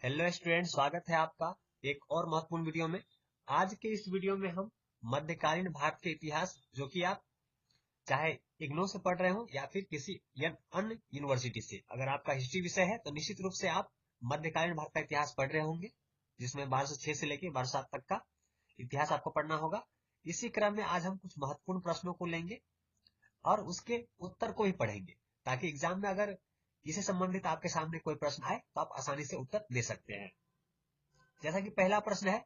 Hello student, स्वागत है आपका एक और महत्वपूर्ण वीडियो में। आज के इस वीडियो में हम मध्यकालीन भारत के इतिहास, जो कि आप चाहे इग्नू से पढ़ रहे हो या फिर किसी अन्य यूनिवर्सिटी से, अगर आपका हिस्ट्री विषय है तो निश्चित रूप से आप मध्यकालीन भारत का इतिहास पढ़ रहे होंगे, जिसमें 1206 से लेकर 1207 तक का इतिहास आपको पढ़ना होगा। इसी क्रम में आज हम कुछ महत्वपूर्ण प्रश्नों को लेंगे और उसके उत्तर को भी पढ़ेंगे, ताकि एग्जाम में अगर इससे संबंधित आपके सामने कोई प्रश्न आए तो आप आसानी से उत्तर दे सकते हैं। जैसा कि पहला प्रश्न है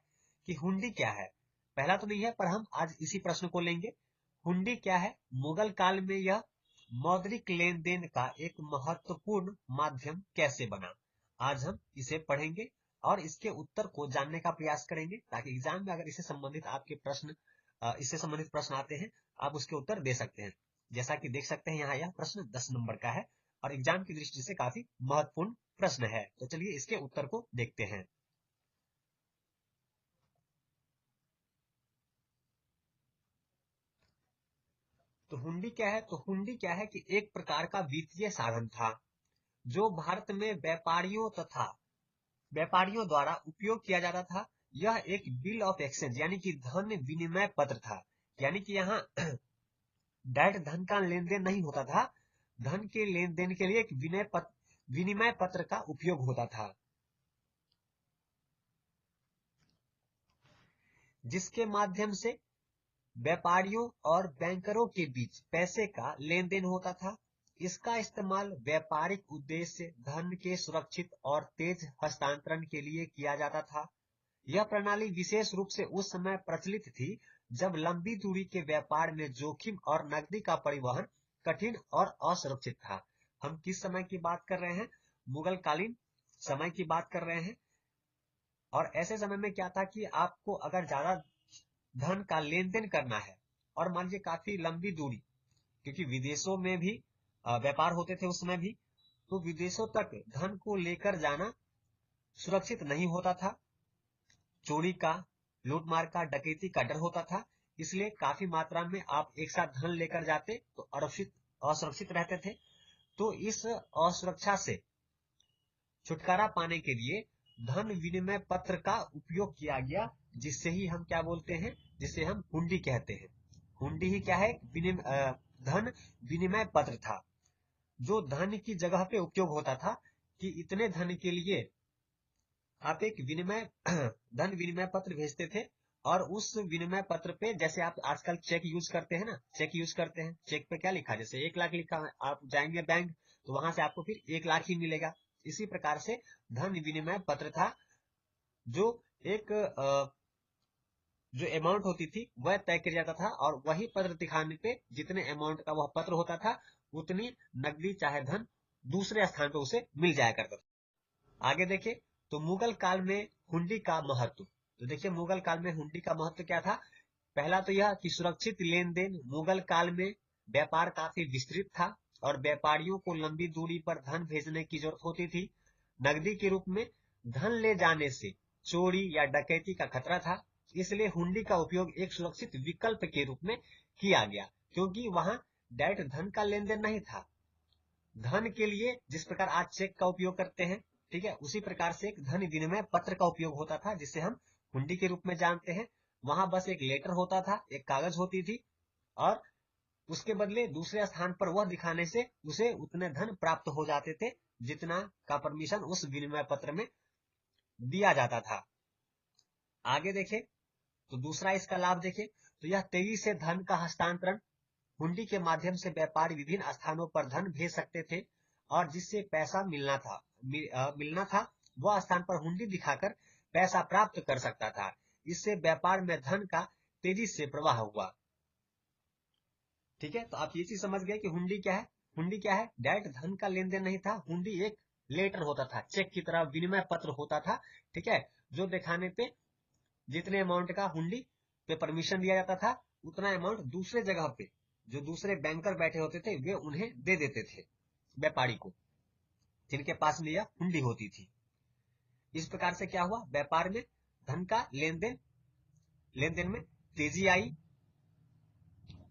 कि हुंडी क्या है। पहला तो नहीं है, पर हम आज इसी प्रश्न को लेंगे। हुंडी क्या है? मुगल काल में यह मौद्रिक लेन देन का एक महत्वपूर्ण माध्यम कैसे बना? आज हम इसे पढ़ेंगे और इसके उत्तर को जानने का प्रयास करेंगे, ताकि एग्जाम में अगर इससे संबंधित प्रश्न आते हैं, आप उसके उत्तर दे सकते हैं। जैसा कि देख सकते हैं यहाँ यह प्रश्न 10 नंबर का है और एग्जाम की दृष्टि से काफी महत्वपूर्ण प्रश्न है। तो चलिए इसके उत्तर को देखते हैं। तो हुंडी क्या है? तो हुंडी क्या है कि एक प्रकार का वित्तीय साधन था जो भारत में व्यापारियों द्वारा उपयोग किया जाता था। यह एक बिल ऑफ एक्सचेंज यानी कि धन विनिमय पत्र था। यानी कि यहाँ डायरेक्ट धन का लेन देन नहीं होता था, धन के लेन देन के लिए एक विनिमय पत्र का उपयोग होता था, जिसके माध्यम से व्यापारियों और बैंकरों के बीच पैसे का लेन देन होता था। इसका इस्तेमाल व्यापारिक उद्देश्य, धन के सुरक्षित और तेज हस्तांतरण के लिए किया जाता था। यह प्रणाली विशेष रूप से उस समय प्रचलित थी जब लंबी दूरी के व्यापार में जोखिम और नकदी का परिवहन कठिन और असुरक्षित था। हम किस समय की बात कर रहे हैं? मुगल कालीन समय की बात कर रहे हैं। और ऐसे समय में क्या था कि आपको अगर ज्यादा धन का लेन देन करना है और मान लीजिए काफी लंबी दूरी, क्योंकि विदेशों में भी व्यापार होते थे उस समय भी, तो विदेशों तक धन को लेकर जाना सुरक्षित नहीं होता था। चोरी का, लूटमार का, डकैती का डर होता था। इसलिए काफी मात्रा में आप एक साथ धन लेकर जाते तो असुरक्षित रहते थे। तो इस असुरक्षा से छुटकारा पाने के लिए धन विनिमय पत्र का उपयोग किया गया, जिससे ही हम क्या बोलते हैं, जिसे हम हुंडी कहते हैं। हुंडी ही क्या है? धन विनिमय पत्र था, जो धन की जगह पे उपयोग होता था कि इतने धन के लिए आप एक धन विनिमय पत्र भेजते थे। और उस विनिमय पत्र पे, जैसे आप आजकल चेक यूज करते हैं ना, चेक पे क्या लिखा, जैसे 1 लाख लिखा है, आप जाएंगे बैंक तो वहां से आपको फिर 1 लाख ही मिलेगा। इसी प्रकार से धन विनिमय पत्र था, जो एक जो अमाउंट होती थी वह तय किया जाता था, और वही पत्र दिखाने पे जितने अमाउंट का वह पत्र होता था, उतनी नकदी चाहे धन दूसरे स्थान पे उसे मिल जाया करता था। आगे देखे तो मुगल काल में हुंडी का महत्व। तो देखिए मुगल काल में हुंडी का महत्व क्या था। पहला तो यह कि सुरक्षित लेन देन। मुगल काल में व्यापार काफी विस्तृत था और व्यापारियों को लंबी दूरी पर धन भेजने की जरूरत होती थी। नकदी के रूप में धन ले जाने से चोरी या डकैती का खतरा था, इसलिए हुंडी का उपयोग एक सुरक्षित विकल्प के रूप में किया गया, क्योंकि वहां डायरेक्ट धन का लेन देन नहीं था। धन के लिए जिस प्रकार आज चेक का उपयोग करते हैं, ठीक है, उसी प्रकार से एक धन विनिमय पत्र का उपयोग होता था, जिसे हम हुंडी के रूप में जानते हैं। वहां बस एक लेटर होता था, एक कागज होती थी, और उसके बदले दूसरे स्थान पर वह दिखाने से उसे उतने धन प्राप्त हो जाते थे, जितना का परमिशन उस विनिमय पत्र में दिया जाता था। आगे देखे तो दूसरा इसका लाभ देखे तो यह तेजी से धन का हस्तांतरण। हुंडी के माध्यम से व्यापारी विभिन्न स्थानों पर धन भेज सकते थे, और जिससे पैसा मिलना था वह स्थान पर हुंडी दिखाकर पैसा प्राप्त कर सकता था। इससे व्यापार में धन का तेजी से प्रवाह हुआ। ठीक है, तो आप ये चीज समझ गए कि हुंडी क्या है। हुंडी क्या है? डायरेक्ट धन का लेन देन नहीं था। हुंडी एक लेटर होता था, चेक की तरह विनिमय पत्र होता था, ठीक है, जो दिखाने पे जितने अमाउंट का हुंडी पे परमिशन दिया जाता था, उतना अमाउंट दूसरे जगह पे जो दूसरे बैंकर बैठे होते थे वे उन्हें दे देते थे, व्यापारी को, जिनके पास में यह हुंडी होती थी। इस प्रकार से क्या हुआ? व्यापार में धन का लेन देन में तेजी आई।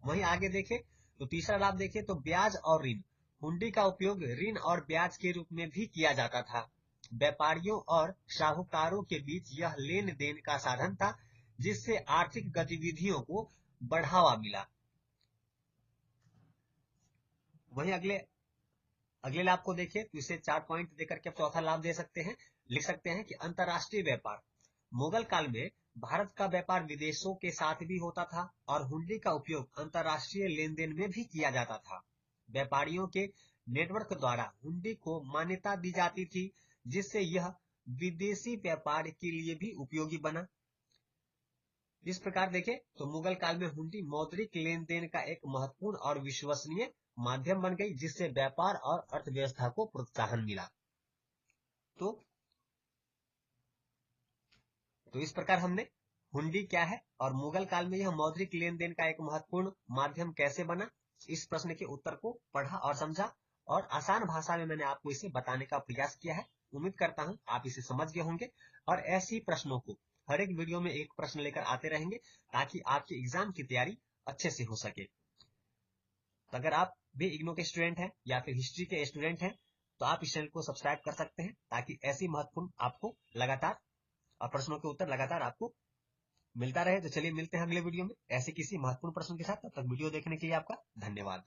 वहीं आगे देखे तो तीसरा लाभ देखे तो ब्याज और ऋण। हुंडी का उपयोग ऋण और ब्याज के रूप में भी किया जाता था। व्यापारियों और साहूकारों के बीच यह लेन देन का साधन था, जिससे आर्थिक गतिविधियों को बढ़ावा मिला। वहीं अगले लाभ को देखिए तो इसे 4 पॉइंट देकर के चौथा लाभ दे सकते हैं। लिख सकते हैं कि अंतरराष्ट्रीय व्यापार। मुगल काल में भारत का व्यापार विदेशों के साथ भी होता था और हुंडी का उपयोग अंतरराष्ट्रीय लेन देन में भी किया जाता था। व्यापारियों के नेटवर्क द्वारा हुंडी को मान्यता दी जाती थी, जिससे यह विदेशी व्यापार के लिए भी उपयोगी बना। इस प्रकार देखें तो मुगल काल में हुंडी मौद्रिक लेन देन का एक महत्वपूर्ण और विश्वसनीय माध्यम बन गई, जिससे व्यापार और अर्थव्यवस्था को प्रोत्साहन मिला। तो इस प्रकार हमने हुंडी क्या है और मुगल काल में यह मौद्रिक लेन देन का एक महत्वपूर्ण माध्यम कैसे बना, इस प्रश्न के उत्तर को पढ़ा और समझा और आसान भाषा में मैंने आपको इसे बताने का प्रयास किया है। उम्मीद करता हूं आप इसे समझ गए होंगे और ऐसे ही प्रश्नों को हर एक वीडियो में एक प्रश्न लेकर आते रहेंगे, ताकि आपकी एग्जाम की तैयारी अच्छे से हो सके। तो अगर आप भी इग्नो के स्टूडेंट हैं या फिर हिस्ट्री के स्टूडेंट हैं तो आप इस चैनल को सब्सक्राइब कर सकते हैं, ताकि ऐसी महत्वपूर्ण आपको लगातार और प्रश्नों के उत्तर लगातार आपको मिलता रहे। तो चलिए मिलते हैं अगले वीडियो में ऐसे किसी महत्वपूर्ण प्रश्न के साथ। तब तक वीडियो देखने के लिए आपका धन्यवाद।